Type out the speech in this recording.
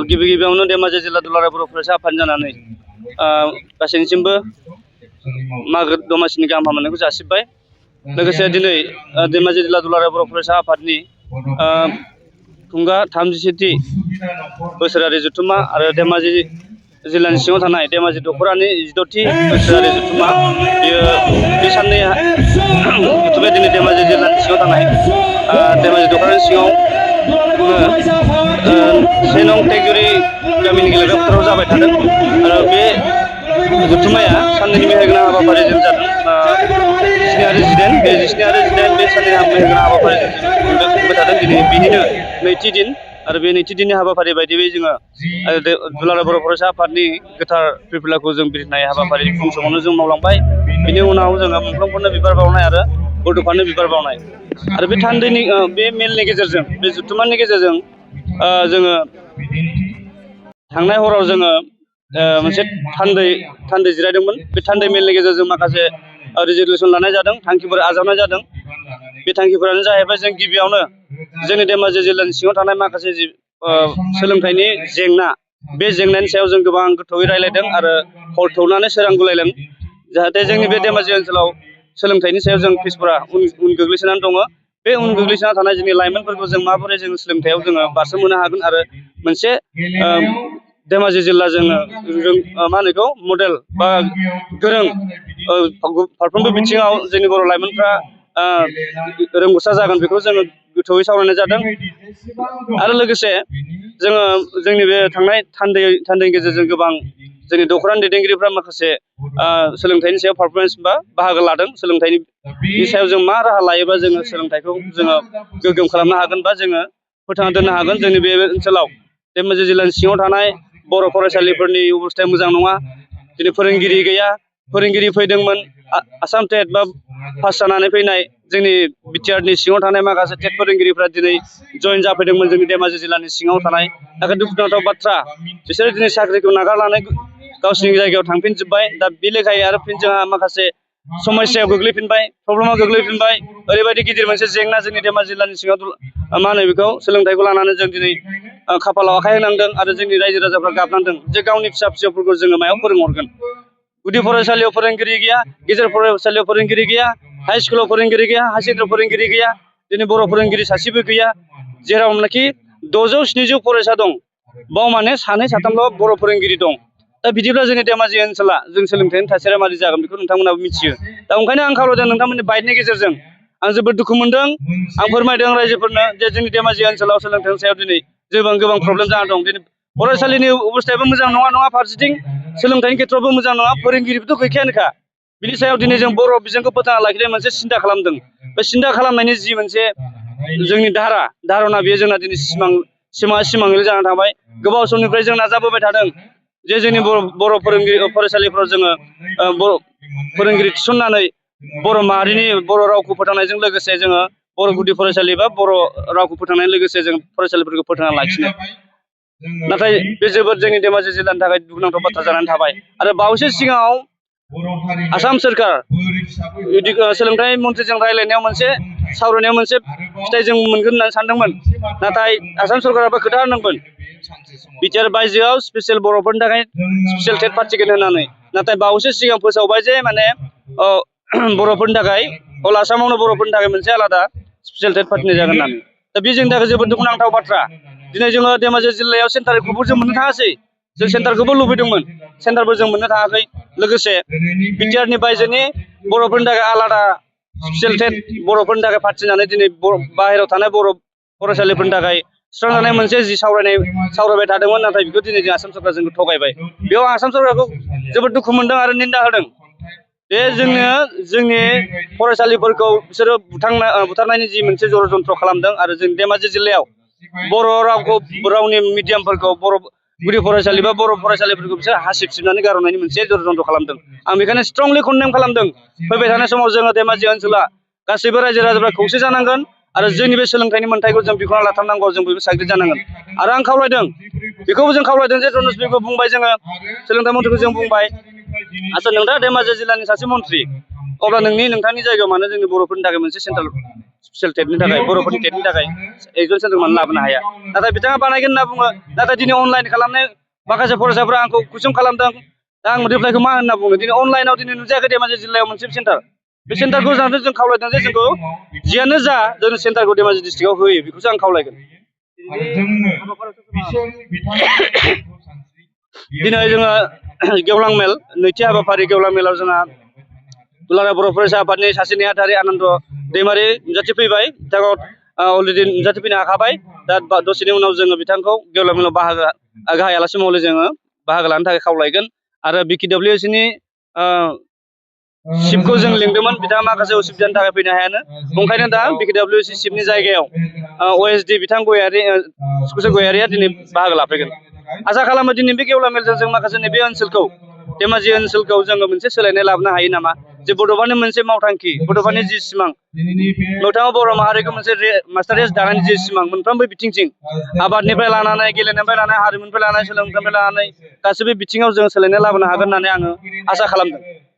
गिबि गिबियावनो धेमाजि जिल्ला दुलाराय बर' फरायसा आफाद जानानै गासैनिसिमबो मागो दमासिनि गाहाम हामलायनायखौ जासिबाय। लोगोसे दिनै धेमाजि जिल्ला दुलाराय बर' फरायसा आफादनि खुंगा 37थि बोसोरारि जथुम्मा आरो धेमाजि जिल्लानि सिङाव थानाय धेमाजि दख'रानि 16थि बोसोरारि जथुम्मा बेयो बे साननै जथुम्माया दिनै धेमाजि जिल्लानि सिङाव थानाय धेमाजि दख'रानि सिङाव 6 नं टेगुरि गामिनि गेलेग्रा फोथाराव जाबाय थादों आरो बे जथुम्माया साननैनि मेहेरगोनां हाबाफारिजों जादों। 12 आरो 18 बे 12 आरो 18 बे साननैनि मेहेरगोनां हाबाफारिजों जों खुंबाय थादों। दिनै बिनिनो नैथि दिन आरो बे नैथि दिननि हाबाफारि बायदियै जोङो दुलाराय बर' फरायसा आफादनि गोथार फिरफिलाखौ जों बिलिरनाय हाबाफारि फुं समावनो जों मावलांबाय। बिनि उनाव जोङो मुंख्लंफोरनो बिबार बावनाय आरो बड'फानो बिबार बावनाय आरो बे थान्दैनि बे मेलनि गेजेरजों बे जथुम्मानि गेजेरजों जोङो थांनाय हराव जोङो मोनसे थान्दै जिरायदोंमोन। बे थान्दै मेलनि गेजेरजों माखासे रिजलिउसन लानाय जादों, थांखिफोर आजावनाय जादों। बे थांखिफोरानो जाहैबाय जों गिबियावनो जोंनि धेमाजि जिल्लानि सिङाव थानाय माखासे सोलोंथाइनि जेंना, बे जेंनानि सायाव जों गोबां गोथौयै रायलायदों आरो हर थौनानै सोरां गुलायदों। जाहाथे जोंनि बे धेमाजि ओनसोलाव सोलोंथाइनि सायाव जों पिसफोरा उन गोग्लैसोनानै दङ। बे उन गोग्लैसोना थानाय जोंनि लाइमोनफोरखौ जों माबोरै जों सोलोंथाइयाव जोङो बारसोमहोनो हागोन आरो मोनसे धेमाजि जिल्ला जोङो मा होनो बेखौ मडेल बा गोरों फारफ्रोमबो बिथिङाव जोंनि बर' लाइमोनफ्रा रोंगौसा जागोन, बेखौ जोङो गोथौयै सावरायनाय जादों। आरो लोगोसे जोङो जोंनि बे थांनाय थान्दैनि गेजेरजों गोबां जोंनि दख'रानि दैदेनगिरिफ्रा माखासे सोलोंथाइनि सायाव पारफरमेन्स बा बाहागो लादों। सोलोंथाइनि सायाव जों मा राहा लायोबा जोङो सोलोंथाइखौ जोङो गोग्गोम खालामनो हागोन बा जोङो फोथांना दोननो हागोन। जोंनि बे ओनसोलाव धेमाजि जिल्लानि सिङाव थानाय बर' फरायसालिफोरनि अबस्थाया मोजां नङा। दिनै फोरोंगिरि गैया। फोरोंगिरि फैदोंमोन आसाम टेट बा पास जानानै फैनाय जोंनि बिटिआरनि सिङाव थानाय माखासे टेट फोरोंगिरिफ्रा दिनै जयेन जाफैदोंमोन जोंनि धेमाजि जिल्लानि सिङाव थानाय। नाथाय दुखुनांथाव बाथ्रा, बिसोरो दिनै साख्रिखौ नागारनानै गावसिनि जायगायाव थांफिनजोब्बाय। दा बे लेखायै आरो फिन जोंहा माखासे समस्यायाव गोग्लैफिनबाय, प्रब्लेमाव गोग्लैफिनबाय। ओरैबायदि गिदिर मोनसे जेंना जोंनि धेमाजि जिल्लानि सिङाव मा होनो बेखौ सोलोंथाइखौ लानानै जों दिनै खाफालाव आखाइ होनांदों आरो जोंनि रायजो राजाफ्रा गाबनांदों जे गावनि फिसा फिसौफोरखौ जोङो मायाव फोरोंहरगोन। गुदि फरायसालियाव फोरोंगिरि गैया, गेजेर फरायसालियाव फोरोंगिरि गैया, हाइ स्कुलाव फोरोंगिरि गैया, हायार सेकेन्डारियाव फोरोंगिरि गैया। दिनै बर' फोरोंगिरि सासेबो गैया। जेरावनाखि 600-700 फरायसा दं, बाव माने 2-3ल' बर' फोरोंगिरि दं। दा बिदिब्ला जोंनि धेमाजि ओनसोला जों सोलोंथाइनि थासारिया मादि जागोन बेखौ नोंथांमोनाबो मिथियो। दा ओंखायनो आं खावलायदों नोंथांमोननि बाइटनि गेजेरजों, आं जोबोद दुखु मोनदों। आं फोरमायदों रायजोफोरनो जे जोंनि धेमाजि ओनसोलाव सोलोंथाइनि सायाव दिनै गोबां प्रब्लेम जाना दं। दिनै फरायसालिनि अबस्थायाबो मोजां नङा फारसेथिं सोलोंथाइनि खेथ्रआवबो मोजां नङा, फोरोंगिरिबोथ' गैखायानोखा। बिनि सायाव दिनै जों बर' बिजोंखौ फोथांना लाखिनाय मोनसे सिन्था खालामदों। बे सिन्था खालामनायनि जि मोनसे जोंनि धारना बेयो जोंना दिनै सिमाङैनो जानानै थांबाय। गोबाव समनिफ्राय जों नाजाबोबाय थादों जे जोंनि बर' फरायसालिफ्राव जोङो बर' फोरोंगिरि थिसननानै बर' माहारिनि बर' रावखौ फोथांनायजों लोगोसे जोङो बर' गुदि फरायसालि बा बर' रावखौ फोथांनायजों लोगोसे जों फरायसालिफोरखौ फोथांना लाखिनो। नाथाय बे जोबोद जोंनि धेमाजि जिल्लानि थाखाय दुखुनांथाव बाथ्रा जानानै थाबाय। आरो बावैसो सिगाङाव आसाम सोरखार सोलोंथाइ मन्थ्रिजों रायज्लायनायाव मोनसे सावरायनायाव मोनसे फिथाइ जों मोनगोन होननानै सानदोंमोन। नाथाय आसाम सोरखाराबो खोथा होनदोंमोन बिटिआर बायजोआव स्पेसियेल बर'फोरनि थाखाय स्पेसियेल टेट फाथिगोन होननानै। नाथाय बावैसो सिगां फोसावबाय जे माने बर'फोरनि थाखाय अल आसामावनो बर'फोरनि थाखाय मोनसे आलादा स्पेसियेल टेट फाथिनाय जागोन होननानै। दा बे जोंनि थाखाय जोबोद दुखुनांथाव बाथ्रा। दिनै जोङो धेमाजि जिल्लायाव सेन्टारखौबो जों मोननो थाङासै। जों सेन्टारखौबो लुबैदोंमोन, सेन्टारबो जों मोननो थाङाखै। लोगोसे बिटिआरनि बायजोनि बर'फोरनि थाखाय आलादा स्पेसियेल टेट बर'फोरनि थाखाय फाथिनानै दिनै बाहेरायाव थानाय बर' फरायसालिफोरनि थाखाय सुस्रांजानाय मोनसे जि सावरायबाय थादोंमोन। नाथाय बेखौ दिनै जों आसाम सरकार जोंखौ थगायबाय। बेयाव आसाम सरकारखौ जोबोद दुखु मोनदों आरो निन्दा होदों बे जोंनि फरायसालिफोरखौ बिसोरो बुथारनायनि जि मोनसे जरजन्त्र खालामदों। आरो जों धेमाजि जिल्लायाव बर' रावनि मिडियामफोरखौ बर' गुदि फरायसालि बा बर' फरायसालिफोरखौ बिसोर हासिब सिबनानै गारहरनायनि मोनसे जरजन्त्र खालामदों। आं बेखायनो स्ट्रंलि कन्डेम खालामदों। फैबाय थानाय समाव जोङो धेमाजि ओनसोला गासैबो रायजो राजाफ्रा खौसे जानांगोन आरो जोंनि बे सोलोंथाइनि मोन्थायखौ जों बिख'ना लाथारनांगौ। जों बयबो साग्रिद जानांगोन। आरो आं खावलायदों, बेखौबो जों खावलायदों जे जनस्बिखौ बुंबाय, जोङो सोलोंथाइ मन्थ्रिखौ जों बुंबाय, आच्चा नोंथाङा धेमाजि जिल्लानि सासे मन्थ्रि, अब्ला नोंथांनि जायगायाव मानो जोंनि बर'फोरनि थाखाय मोनसे सेन्टार स्पेसियेल टेटनि थाखाय बर'फोरनि टेटनि थाखाय एग्जाम सेन्टार मानो लाबोनो हाया नाथाय बिथाङा बानायगोन होनना बुङो नाथाय दिनै अनलाइन खालामनाय माखासे फरायसाफोरा आंखौ कुइसन खालामदों दा आं रिप्लाइखौ मा होनना बुङो दिनै अनलाइनाव दिनै नुजायाखै धेमाजि जिल्लायाव मोनसे सेन्टार बे सेन्टारखौ जाहाथे जों खावलायदों जे जोंखौ जियानो जा जों सेन्टारखौ धेमाजि डिस्ट्रिक्टआव होयो बेखौसो आं खावलायगोन दिनै जोङो गेवलां मेल नैथि हाबाफारि गेवलां मेलाव जोंहा दुलाराय बर' फरायसा आफादनि सासे नेहाथारि आनन्द दैमारि नुजाथिफैबाय बिथाङा अलरेडि नुजाथिफैनो हाखाबाय दा दसेनि उनाव जोङो बिथांखौ गेवलां मेलाव बाहागो गाहाय आलासि महरै जोङो बाहागो लानो थाखाय खावलायगोन आरो BKWSनि चिफखौ जों लिंदोंमोन बिथाङा माखासे उसुबिदानि थाखाय फैनो हायानो ओंखायनो दा BKWS चिफनि जायगायाव OSD बिथां गयारि सुकुसर गयारिया दिनै बाहागो लाफैगोन आसा खालामो दिनै बे गेवलां मेलजों जों माखासे नैबे ओनसोलखौ धेमाजि ओनसोलखौ जोङो मोनसे सोलायनाय लाबोनो हायो नामा जे बड'फानि मोनसे मावथांखि बड'फानि जि सिमां मोगथाङाव बर' माहारिखौ मोनसे मास्टार रेस दानायनि जि सिमां मोनफ्रोमबो बिथिंथिं आबादनिफ्राय लानानै गेलेनायनिफ्राय लानानै हारिमुनिफ्राय लानानै सोलोंथाइनिफ्राय लानानै गासैबो बिथिङाव जों सोलायनाय लाबोनो हागोन होननानै आङो आसा खालामदों